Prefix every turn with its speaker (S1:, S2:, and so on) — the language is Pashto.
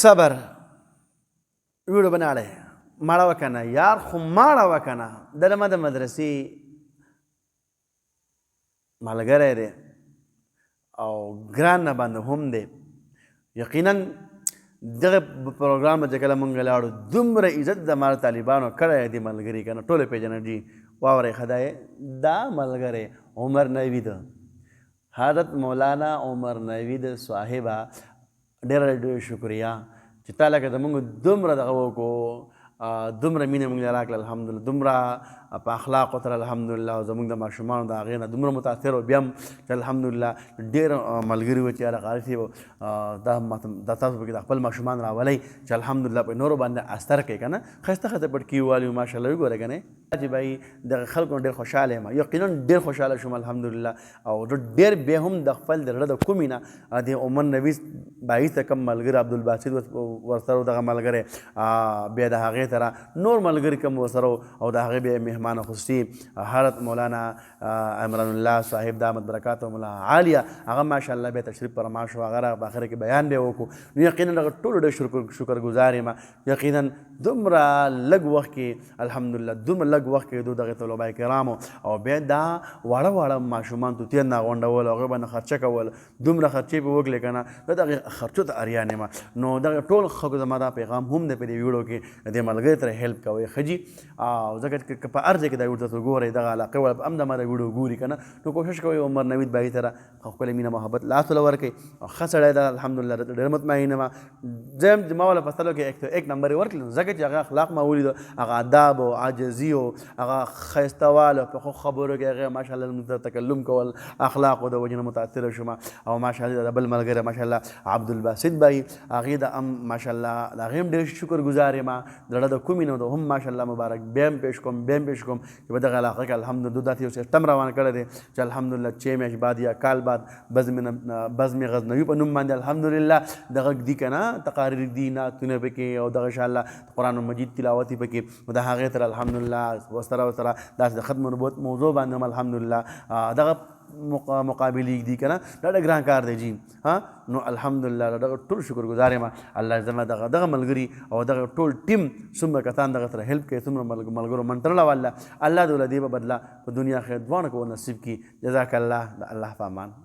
S1: صبر ویډیو بناړی ماړه وکنه یار خو ماړه وکنه دلته د مدرسې ملګری دی او ګران نه باندې هم دی یقینا دغه پروګرام ته چې کله مونږ لاړو دومره عزت د مال طالبانو کړی دی ملګري که نه ټولې پېژنه جي واورئ خدای دا ملګری عمر نوي ده حضرت مولانا عمر نوي د صاحبه ډېره ډېره شکریه چې تا لکه زمونږ دومره دغه وکړو دومره مینه موږ له راکړه الحمدلله دومره په اخلاقو سره الحمدلله او زموږ د ماشومانو د هغې نه دومره متاثر و بیا هم چې الحمدلله ډېر ملګري وو چې یاره قاري صاحب دا تاسو پکې د خپل ماشومان راولئ چې الحمدلله په نورو باندې اثر کوي که نه ښایسته ښځه پټکي والي ماشاءالله وګوره که نه چې بھائی دغه خلکو ډېر خوشحاله یم یقینا ډېر خوشحاله شوم الحمدلله او ډېر بیا هم د خپل د زړه د کومې نه د عمر نوي بایي ته کوم ملګري عبدالباسط ورسره دغه ملګری بیا د هغې سره نور ملګري کوم ورسره او د هغې بیا مهمان خصوصي حضرت مولانا عمران الله صاحب دامت برکاتهم الله عالیه هغه ماشاءالله بیا تشریف فرما شو هغه په آخره کې بیان بیا وکړو نو یقینا دغه ټولو ډېر شکرګزار یم یقینا دومره لږ وخت کې الحمدلله دومره لږ وخت کې دو دغې طلبه کرامو او بیا دا واړه واړه ماشومان توتیان راغونډول هغوی باندې خرچه کول دومره خرچې پې وکړلې که نه زه دغې خرچو ته اریان یم نو دغه ټول خلکو زما دا پیغام هم دی په دې ویډیو کې دې ملګري سره هیلپ کوئ ښه جي او ځکه چې په هر ځای کې دا ویډیو تاسو ګورئ دغه علاقې والا هم د ما دا ویډیو ګوري که نه نو کوشش کوئ عمر نوید بھائی سره ښکلې مینه محبت لاس له ورکئ او ښه سړی ده الحمدلله ډېر مطمئن یم زه هم ما والا په سترګو کې ایک نمبر یې ورکړل ځکه چې هغه اخلاق ما ولیدو هغه اداب او عاجزي او هغه ښایسته والی په ښو خبرو کې هغې ماشاءالله زموږ سره تکلم کول اخلاقو د وجې نه متاثره شوم او ماشاءالله د بل ملګری ماشاءالله عبدالباسط بھائی هغې د هم ماشاءالله د هغې هم ډېر شکرګزار یم د زړه د کومې نه د هم ماشاءالله مبارک بیا هم پیش کوم چې په دغه علاقه کې الحمدلله داسې یو سیسټم روان کړی دی چې الحمدلله 6 میاشت بعد یا کال بعد بزم غزنوي په نوم باندې الحمدلله دغه دي که نه تقاریر دي نعتونه پکې او دغه انشاءالله قرآن مجید تلاوت یې پکې د هغې سره الحمدلله ورسره داسې د ختم نبوت موضوع باندې هم الحمدلله دغه مقابلې دي که نه دا ډېر ګران کار دی جي نو الحمدلله دغه ټول شکرګزار یم الله زما دغه ملګري او دغه ټول ټیم څومره کسان دغه سره هیلپ کوي څومره ملګرو منترله والله الله د ولدې په بدله په دنیا خیر دواړه کو نصیب کړي جزاک الله د الله په امان